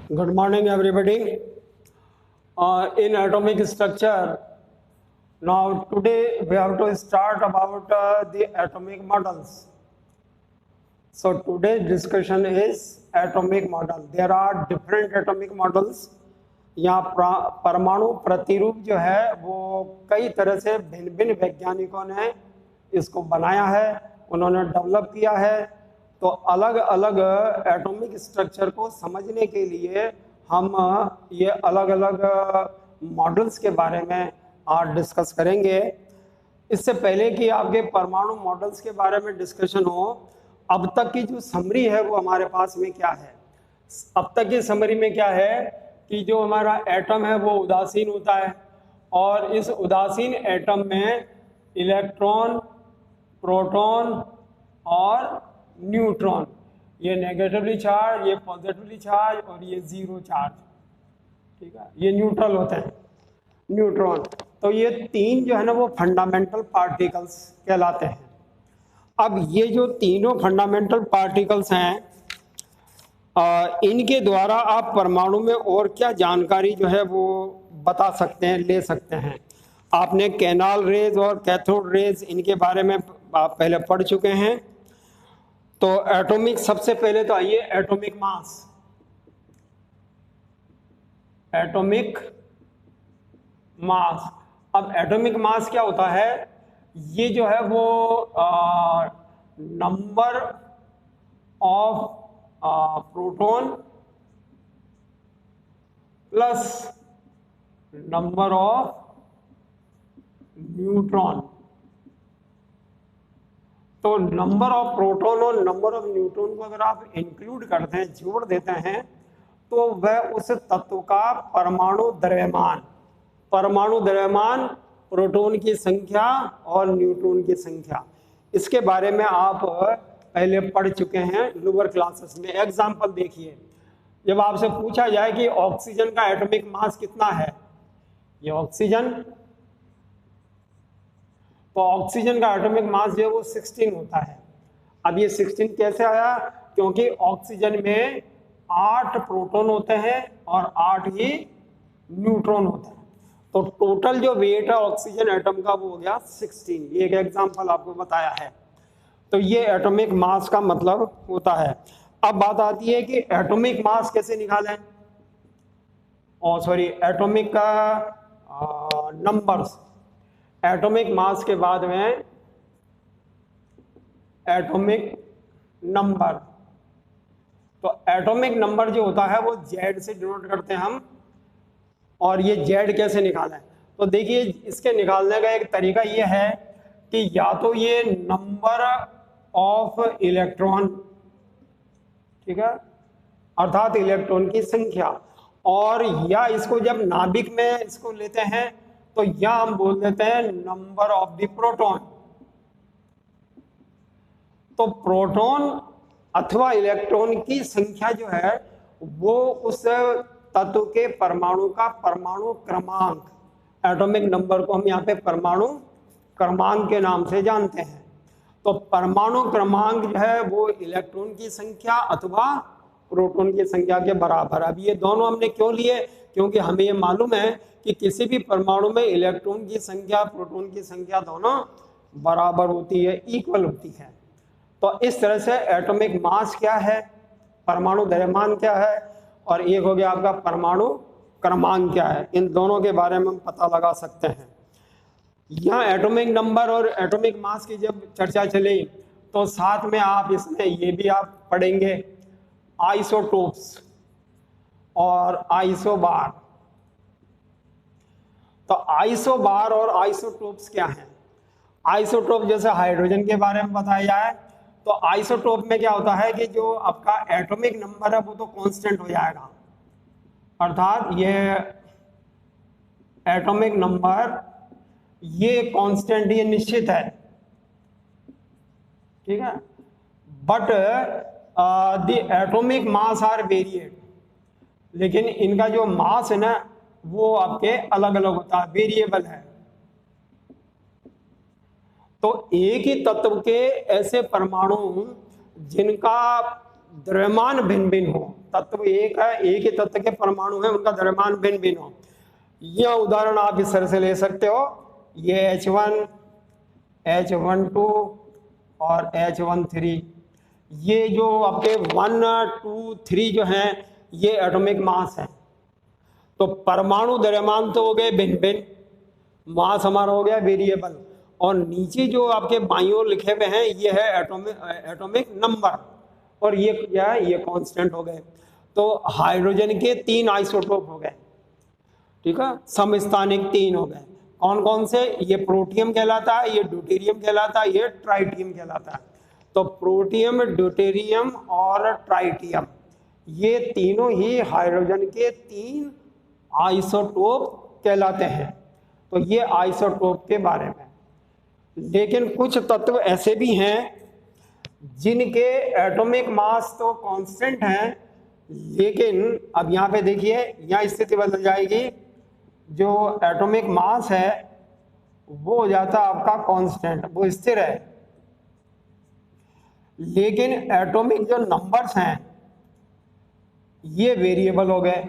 Good morning, everybody. In atomic structure, now today we have to start about the atomic models. So today's discussion is atomic model. There are different atomic models. यहाँ परमाणु प्रतिरूप जो है वो कई तरह से भिन्न भिन्न वैज्ञानिकों ने इसको बनाया है, उन्होंने डेवलप किया है। तो अलग अलग एटॉमिक स्ट्रक्चर को समझने के लिए हम ये अलग अलग मॉडल्स के बारे में आज डिस्कस करेंगे। इससे पहले कि आपके परमाणु मॉडल्स के बारे में डिस्कशन हो, अब तक की जो समरी है वो हमारे पास में क्या है। अब तक की समरी में क्या है कि जो हमारा एटम है वो उदासीन होता है और इस उदासीन एटम में इलेक्ट्रॉन, प्रोटॉन और न्यूट्रॉन, ये नेगेटिवली चार्ज, ये पॉजिटिवली चार्ज और ये जीरो चार्ज, ठीक है, ये न्यूट्रल होते हैं, न्यूट्रॉन। तो ये तीन जो है ना वो फंडामेंटल पार्टिकल्स कहलाते हैं। अब ये जो तीनों फंडामेंटल पार्टिकल्स हैं, इनके द्वारा आप परमाणु में और क्या जानकारी जो है वो बता सकते हैं, ले सकते हैं। आपने कैनाल रेज और कैथोड रेज इनके बारे में आप पहले पढ़ चुके हैं। तो एटॉमिक, सबसे पहले तो आइए एटॉमिक मास। एटॉमिक मास, अब एटॉमिक मास क्या होता है? ये जो है वो number of proton plus number of neutron. तो नंबर ऑफ प्रोटॉन और नंबर ऑफ न्यूट्रॉन को अगर आप इंक्लूड करते हैं, जोड़ देते हैं, तो वह उस तत्व का परमाणु द्रव्यमान, परमाणु द्रव्यमान, प्रोटॉन की संख्या और न्यूट्रॉन की संख्या, इसके बारे में आप पहले पढ़ चुके हैं लोअर क्लासेस में। एग्जाम्पल देखिए, जब आपसे पूछा जाए कि ऑक्सीजन का एटॉमिक मास कितना है, ये ऑक्सीजन, तो ऑक्सीजन का एटॉमिक मास जो है वो 16 होता है। अब ये 16 कैसे आया? क्योंकि ऑक्सीजन में 8 प्रोटॉन होते हैं और 8 ही न्यूट्रॉन होते हैं। तो टोटल जो वेट है ऑक्सीजन एटम का वो हो गया 16। ये एक एग्जांपल आपको बताया है। तो ये एटॉमिक मास का मतलब होता है। अब बात आती है कि एटॉमिक मास कैसे निकालें, और सॉरी एटॉमिक का नंबर्स। एटॉमिक मास के बाद में एटॉमिक नंबर। तो एटॉमिक नंबर जो होता है वो जेड से डिनोट करते हैं हम। और ये जेड कैसे निकालें? तो देखिए, इसके निकालने का एक तरीका ये है कि या तो ये नंबर ऑफ इलेक्ट्रॉन, ठीक है, अर्थात इलेक्ट्रॉन की संख्या, और या इसको जब नाभिक में इसको लेते हैं तो या हम बोल देते हैं नंबर ऑफ द प्रोटॉन। तो प्रोटॉन अथवा इलेक्ट्रॉन की संख्या जो है वो उस तत्व के परमाणु का परमाणु क्रमांक, एटॉमिक नंबर को हम यहाँ पे परमाणु क्रमांक के नाम से जानते हैं। तो परमाणु क्रमांक जो है वो इलेक्ट्रॉन की संख्या अथवा प्रोटॉन की संख्या के बराबर। अब ये दोनों हमने क्यों लिए? क्योंकि हमें ये मालूम है कि किसी भी परमाणु में इलेक्ट्रॉन की संख्या, प्रोटॉन की संख्या दोनों बराबर होती है, इक्वल होती है। तो इस तरह से एटॉमिक मास क्या है, परमाणु द्रव्यमान क्या है, और एक हो गया आपका परमाणु क्रमांक क्या है। इन दोनों के बारे में हम पता लगा सकते हैं। यहाँ एटॉमिक नंबर और एटॉमिक मास की जब चर्चा चली तो साथ में आप इसमें ये भी आप पढ़ेंगे आइसोटोप्स और आइसोबार। तो आइसोबार और आइसोटोप्स क्या हैं? आइसोटोप जैसे हाइड्रोजन के बारे में बताया जाए तो आइसोटोप में क्या होता है कि जो आपका एटॉमिक नंबर है वो तो कांस्टेंट हो जाएगा, अर्थात ये एटॉमिक नंबर ये कांस्टेंट, ये निश्चित है, ठीक है। But the atomic mass are variate, लेकिन इनका जो मास है ना वो आपके अलग अलग होता है, वेरिएबल है। तो एक ही तत्व के ऐसे परमाणु जिनका द्रव्यमान भिन्न भिन्न हो, तत्व एक है, एक ही तत्व के परमाणु हैं, उनका द्रव्यमान भिन्न भिन्न हो। यह उदाहरण आप इस तरह से ले सकते हो, ये H1, H12 और H13, ये जो आपके 1, 2, 3 जो हैं ये एटॉमिक मास है। तो परमाणु द्रव्यमान तो हो गए भिन्न भिन्न, मास हमारा हो गया वेरिएबल, और नीचे जो आपके बाईं ओर लिखे हुए हैं ये है एटॉमिक नंबर, और ये क्या है, ये कांस्टेंट हो गए। तो हाइड्रोजन के 3 आइसोटोप हो गए, ठीक है, समस्थानिक 3 हो गए। कौन कौन से? ये प्रोटियम कहलाता है, ये ड्यूटेरियम कहलाता है, ये ट्राइटियम कहलाता है। तो प्रोटियम, ड्यूटेरियम और ट्राइटियम ये तीनों ही हाइड्रोजन के 3 आइसोटोप कहलाते हैं। तो ये आइसोटोप के बारे में। लेकिन कुछ तत्व ऐसे भी हैं जिनके एटॉमिक मास तो कांस्टेंट हैं, लेकिन अब यहाँ पे देखिए, यहाँ स्थिति बदल जाएगी, जो एटॉमिक मास है वो हो जाता है आपका कांस्टेंट, वो स्थिर है, लेकिन एटॉमिक जो नंबर्स हैं ये वेरिएबल हो गए,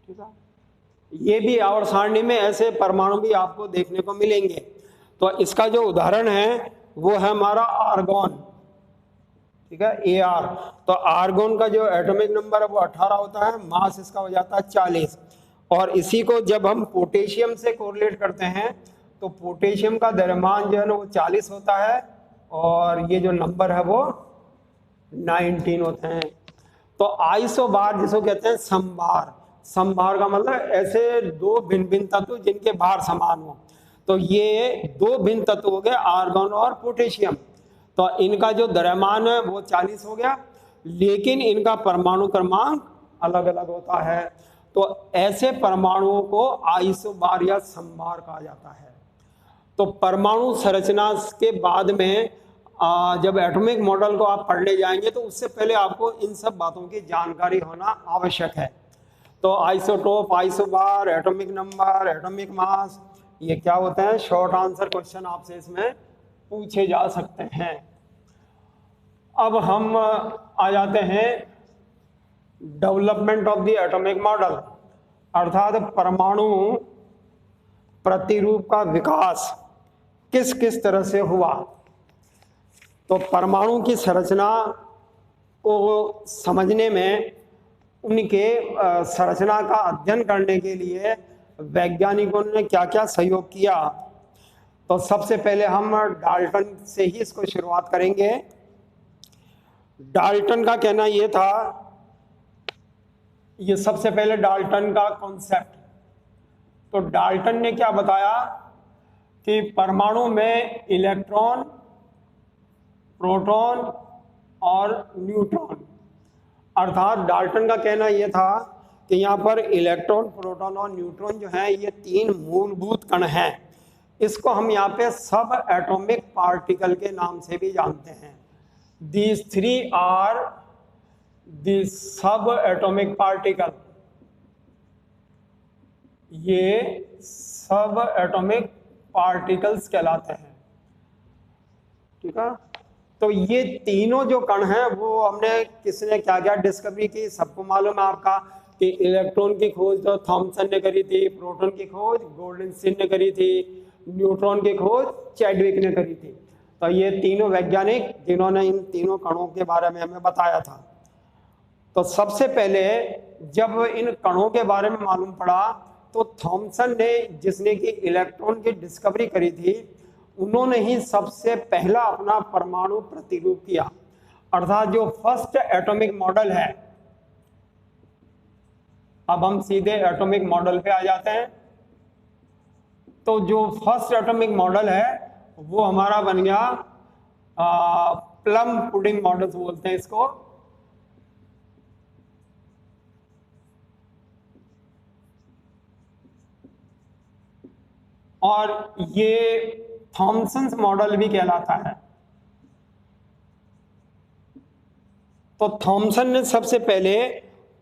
ठीक है। ये भी आवर्त सारणी में ऐसे परमाणु भी आपको देखने को मिलेंगे। तो इसका जो उदाहरण है वो है हमारा आर्गॉन, ठीक है, Ar। तो आर्गॉन का जो एटॉमिक नंबर है वो 18 होता है, मास इसका हो जाता है 40। और इसी को जब हम पोटेशियम से कोरिलेट करते हैं तो पोटेशियम का द्रव्यमान जो है ना वो 40 होता है, और ये जो नंबर है वो 19 होते हैं। तो आइसोबार जिसको कहते हैं समबार, समबार का मतलब ऐसे दो भिन्न भिन्न तत्व जिनके भार समान हो। तो ये 2 भिन्न तत्व हो गए, आर्गॉन और पोटेशियम। तो इनका जो द्रव्यमान है वो 40 हो गया, लेकिन इनका परमाणु क्रमांक अलग अलग होता है। तो ऐसे परमाणुओं को आइसोबार या समबार कहा जाता है। तो परमाणु संरचना के बाद में जब एटॉमिक मॉडल को आप पढ़ने जाएंगे तो उससे पहले आपको इन सब बातों की जानकारी होना आवश्यक है। तो isotope, isobar, atomic number, atomic mass, ये क्या होते हैं? शॉर्ट आंसर क्वेश्चन आपसे इसमें पूछे जा सकते हैं। अब हम आ जाते हैं development of the atomic model, अर्थात परमाणु प्रतिरूप का विकास किस किस तरह से हुआ। तो परमाणु की संरचना को समझने में, उनके संरचना का अध्ययन करने के लिए वैज्ञानिकों ने क्या क्या सहयोग किया। तो सबसे पहले हम डाल्टन से ही इसको शुरुआत करेंगे। डाल्टन का कहना यह था, ये सबसे पहले डाल्टन का कॉन्सेप्ट, तो डाल्टन ने क्या बताया कि परमाणु में इलेक्ट्रॉन, प्रोटॉन और न्यूट्रॉन, अर्थात डाल्टन का कहना यह था कि यहाँ पर इलेक्ट्रॉन, प्रोटॉन और न्यूट्रॉन जो हैं ये 3 मूलभूत कण हैं। इसको हम यहाँ पे सब एटॉमिक पार्टिकल के नाम से भी जानते हैं। These 3 are the सब एटॉमिक पार्टिकल, ये सब एटॉमिक पार्टिकल्स कहलाते हैं, ठीक है। तो ये तीनों जो कण हैं वो हमने किसने क्या क्या डिस्कवरी की, सबको मालूम है आपका कि इलेक्ट्रॉन की खोज तो थॉमसन ने करी थी, प्रोटॉन की खोज गोल्डनस्टीन ने करी थी, न्यूट्रॉन की खोज चैडविक ने करी थी। तो ये तीनों वैज्ञानिक जिन्होंने इन तीनों कणों के बारे में हमें बताया था। तो सबसे पहले जब इन कणों के बारे में मालूम पड़ा तो थॉमसन ने, जिसने कि इलेक्ट्रॉन की डिस्कवरी करी थी, उन्होंने ही सबसे पहला अपना परमाणु प्रतिरूप किया, अर्थात जो फर्स्ट एटॉमिक मॉडल है। अब हम सीधे एटॉमिक मॉडल पे आ जाते हैं। तो जो फर्स्ट एटॉमिक मॉडल है वो हमारा बन गया प्लम पुडिंग मॉडल बोलते हैं इसको। और ये थॉमसन्स मॉडल भी कहलाता है। तो थॉमसन ने सबसे पहले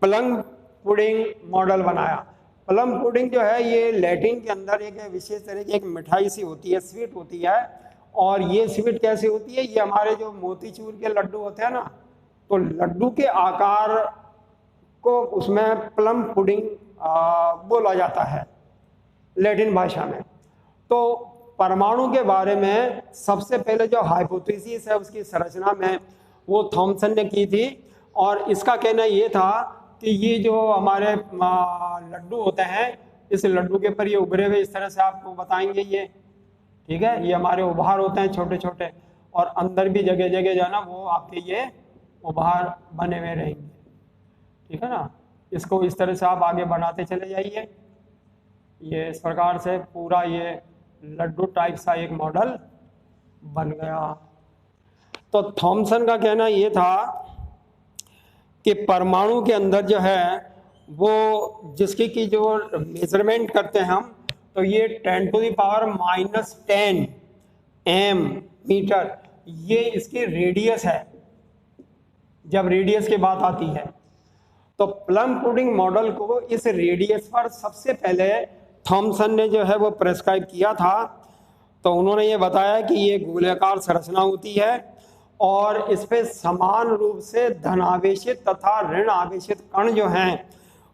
प्लम पुडिंग मॉडल बनाया। प्लम पुडिंग जो है ये लैटिन के अंदर एक विशेष तरह की एक मिठाई सी होती है, स्वीट होती है, और ये स्वीट कैसे होती है, ये हमारे जो मोतीचूर के लड्डू होते हैं ना, तो लड्डू के आकार को उसमें प्लम पुडिंग बोला जाता है लैटिन भाषा में। तो परमाणु के बारे में सबसे पहले जो हाइपोथेसिस है उसकी संरचना में वो थॉमसन ने की थी, और इसका कहना ये था कि ये जो हमारे लड्डू होते हैं, इस लड्डू के ऊपर ये उभरे हुए इस तरह से आपको बताएंगे ये, ठीक है, ये हमारे उभार होते हैं छोटे छोटे, और अंदर भी जगह जगह जो है ना वो आपके ये उभार बने हुए रहेंगे, ठीक है ना। इसको इस तरह से आप आगे बढ़ाते चले जाइए, ये इस प्रकार से पूरा ये लड्डू टाइप सा एक मॉडल बन गया। तो थॉमसन का कहना ये था कि परमाणु के अंदर जो है वो जिसकी की जो मेजरमेंट करते हैं हम, तो ये 10⁻⁻10 एम मीटर, ये इसकी रेडियस है जब रेडियस की बात आती है। तो प्लम पुडिंग मॉडल को इस रेडियस पर सबसे पहले थॉमसन ने जो है वो प्रेस्क्राइब किया था। तो उन्होंने ये बताया कि ये गोलाकार संरचना होती है और इस पे समान रूप से धनावेशित तथा ऋण आवेशित कण जो हैं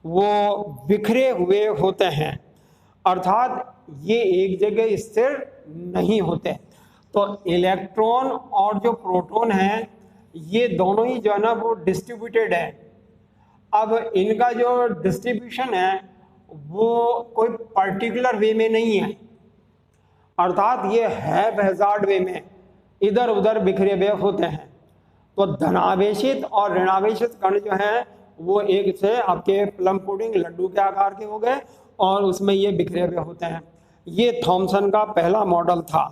वो बिखरे हुए होते हैं, अर्थात ये एक जगह स्थिर नहीं होते। तो इलेक्ट्रॉन और जो प्रोटॉन हैं ये दोनों ही जो है ना वो डिस्ट्रीब्यूटेड है। अब इनका जो डिस्ट्रीब्यूशन है वो कोई पर्टिकुलर वे में नहीं है, अर्थात ये हैज़ार्ड वे में इधर उधर बिखरे हुए होते हैं। तो धनावेशित और ऋणावेशित कण जो हैं वो एक से आपके प्लम पुडिंग लड्डू के आकार के हो गए और उसमें ये बिखरे हुए होते हैं। ये थॉमसन का पहला मॉडल था।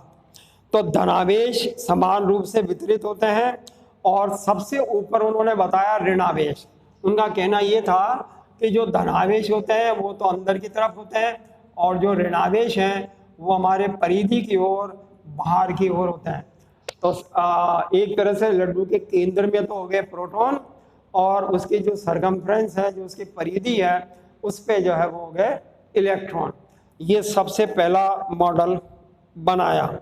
तो धनावेश समान रूप से वितरित होते हैं और सबसे ऊपर उन्होंने बताया ऋणावेश। उनका कहना ये था कि जो धनावेश होते हैं वो तो अंदर की तरफ होते हैं और जो ऋणावेश हैं वो हमारे परिधि की ओर बाहर की ओर होते हैं। तो एक तरह से लड्डू के केंद्र में तो हो गए प्रोटॉन और उसकी जो सरकमफ्रेंस है, जो उसकी परिधि है, उस पे जो है वो हो गए इलेक्ट्रॉन। ये सबसे पहला मॉडल बनाया।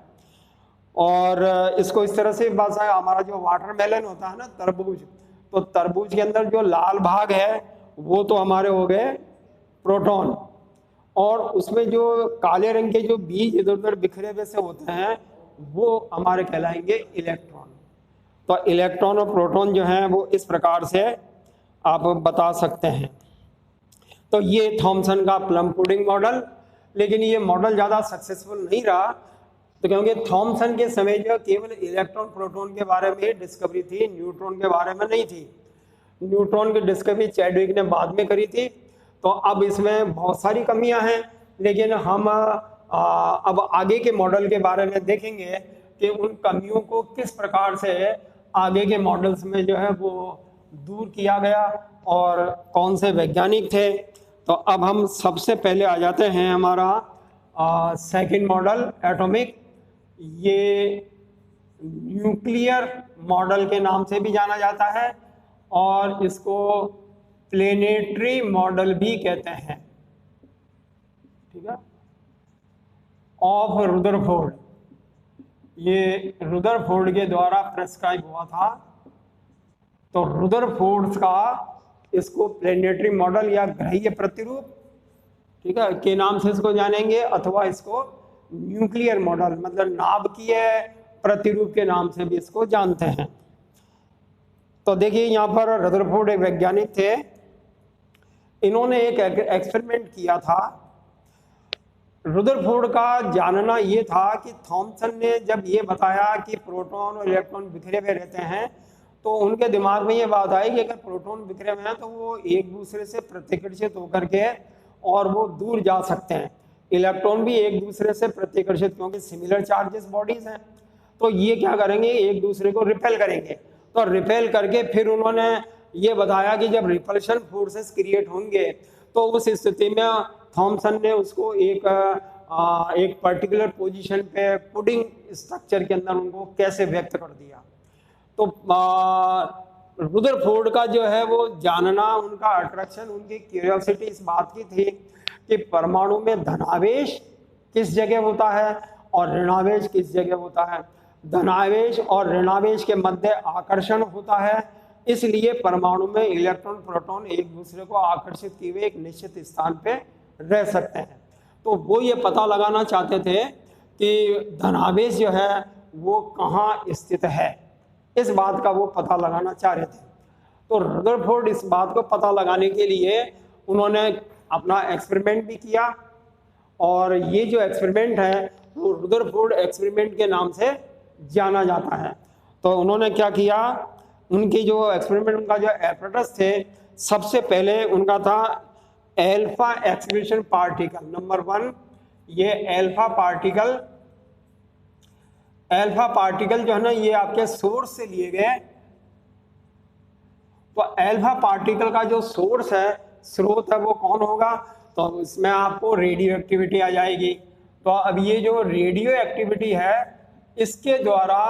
और इसको इस तरह से बात है, हमारा जो वाटरमेलन होता है ना तरबूज, तो तरबूज के अंदर जो लाल भाग है वो तो हमारे हो गए प्रोटॉन, और उसमें जो काले रंग के जो बीज इधर उधर बिखरे हुए से होते हैं वो हमारे कहलाएंगे इलेक्ट्रॉन। तो इलेक्ट्रॉन और प्रोटॉन जो हैं वो इस प्रकार से आप बता सकते हैं। तो ये थॉमसन का प्लम पुडिंग मॉडल, लेकिन ये मॉडल ज़्यादा सक्सेसफुल नहीं रहा, तो क्योंकि थॉमसन के समय जो केवल इलेक्ट्रॉन प्रोटॉन के बारे में डिस्कवरी थी, न्यूट्रॉन के बारे में नहीं थी। न्यूट्रॉन की डिस्कवरी चैडविक ने बाद में करी थी। तो अब इसमें बहुत सारी कमियां हैं, लेकिन हम अब आगे के मॉडल के बारे में देखेंगे कि उन कमियों को किस प्रकार से आगे के मॉडल्स में जो है वो दूर किया गया और कौन से वैज्ञानिक थे। तो अब हम सबसे पहले आ जाते हैं हमारा सेकंड मॉडल एटॉमिक। ये न्यूक्लियर मॉडल के नाम से भी जाना जाता है और इसको प्लेनेटरी मॉडल भी कहते हैं, ठीक है, ऑफ रुदरफोर्ड। ये रुदरफोर्ड के द्वारा प्रेस्क्राइब हुआ था। तो रुदरफोर्ड का इसको प्लेनेटरी मॉडल या ग्रहीय प्रतिरूप, ठीक है, के नाम से इसको जानेंगे, अथवा इसको न्यूक्लियर मॉडल मतलब नाभिकीय प्रतिरूप के नाम से भी इसको जानते हैं। तो देखिए यहाँ पर रुदरफोर्ड एक वैज्ञानिक थे। इन्होंने एक एक्सपेरिमेंट किया था। रुदरफोर्ड का जानना ये था कि थॉमसन ने जब ये बताया कि प्रोटॉन और इलेक्ट्रॉन बिखरे हुए रहते हैं, तो उनके दिमाग में ये बात आई कि अगर प्रोटॉन बिखरे हुए हैं तो वो एक दूसरे से प्रतिकर्षित होकर के और वो दूर जा सकते हैं। इलेक्ट्रॉन भी एक दूसरे से प्रतिकर्षित, क्योंकि सिमिलर चार्जेस बॉडीज हैं, तो ये क्या करेंगे, एक दूसरे को रिपेल करेंगे। तो रिपेल करके फिर उन्होंने ये बताया कि जब रिपल्शन फोर्सेस क्रिएट होंगे तो उस स्थिति में थॉमसन ने उसको एक पर्टिकुलर पोजीशन पे पुडिंग स्ट्रक्चर के अंदर उनको कैसे व्यक्त कर दिया। तो रुदरफोर्ड का जो है वो जानना, उनका अट्रैक्शन, उनकी क्यूरियोसिटी इस बात की थी कि परमाणु में धनावेश किस जगह होता है और ऋणावेश किस जगह होता है? धनावेश और ऋणावेश के मध्य आकर्षण होता है, इसलिए परमाणु में इलेक्ट्रॉन प्रोटॉन एक दूसरे को आकर्षित किए हुए एक निश्चित स्थान पे रह सकते हैं। तो वो ये पता लगाना चाहते थे कि धनावेश जो है वो कहाँ स्थित है, इस बात का वो पता लगाना चाह रहे थे। तो रदरफोर्ड इस बात को पता लगाने के लिए उन्होंने अपना एक्सपेरिमेंट भी किया, और ये जो एक्सपेरिमेंट है वो रदरफोर्ड एक्सपेरिमेंट के नाम से जाना जाता है। तो उन्होंने क्या किया, उनकी जो एक्सपेरिमेंट, उनका जो एपरेटस थे, सबसे पहले उनका था एल्फा एक्सपेंशन पार्टिकल नंबर 1। ये एल्फा पार्टिकल जो है ना, ये आपके सोर्स से लिए गए। तो एल्फा पार्टिकल का जो सोर्स है, स्रोत है, वो कौन होगा? तो इसमें आपको रेडियो एक्टिविटी आ जाएगी। तो अब ये जो रेडियो एक्टिविटी है, इसके द्वारा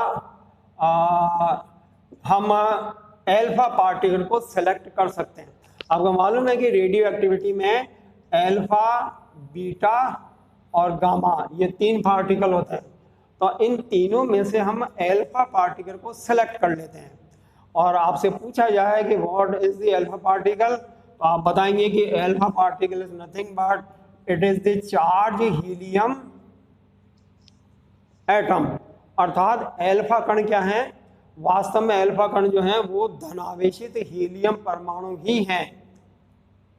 हम एल्फा पार्टिकल को सेलेक्ट कर सकते हैं। आपको मालूम है कि रेडियो एक्टिविटी में एल्फा, बीटा और गामा, ये 3 पार्टिकल होते हैं। तो इन तीनों में से हम एल्फा पार्टिकल को सेलेक्ट कर लेते हैं। और आपसे पूछा जाए कि what is the alpha particle, तो आप बताएंगे कि alpha particle is nothing but it is the charge helium atom. अर्थात एल्फा कण क्या है? वास्तव में एल्फा कण जो है वो धनावेशित हीलियम परमाणु ही हैं।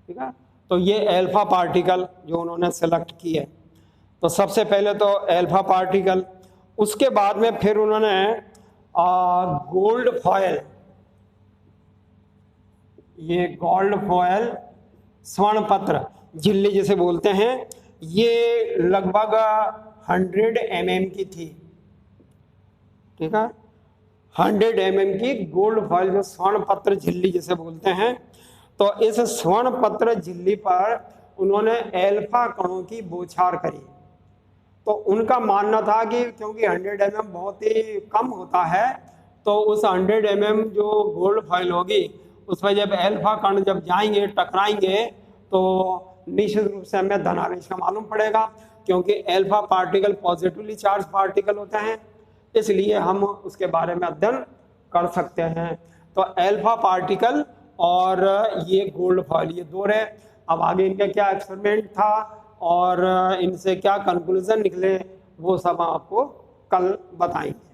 ठीक है, तो ये एल्फा पार्टिकल जो उन्होंने सेलेक्ट की है। तो सबसे पहले तो एल्फा पार्टिकल, उसके बाद में फिर उन्होंने गोल्ड फॉयल, ये गोल्ड फॉयल स्वर्ण पत्र झिल्ली जिसे बोलते हैं, ये लगभग 100 mm की थी। ठीक है, 100 mm की गोल्ड फॉयल, जो स्वर्ण पत्र झिल्ली जिसे बोलते हैं। तो इस स्वर्ण पत्र झिल्ली पर उन्होंने एल्फा कणों की बौछार करी। तो उनका मानना था कि क्योंकि 100 mm बहुत ही कम होता है, तो उस 100 mm जो गोल्ड फॉयल होगी उसमें जब एल्फा कण जब जाएंगे, टकराएंगे, तो निश्चित रूप से हमें धनावेश का मालूम पड़ेगा, क्योंकि alpha particle positively charge particle होते हैं, इसलिए हम उसके बारे में अध्ययन कर सकते हैं। तो एल्फा पार्टिकल और ये गोल्ड फॉयल, ये 2 रहे। अब आगे इनका क्या एक्सपेरिमेंट था और इनसे क्या कंक्लूजन निकले, वो सब आपको कल बताएंगे।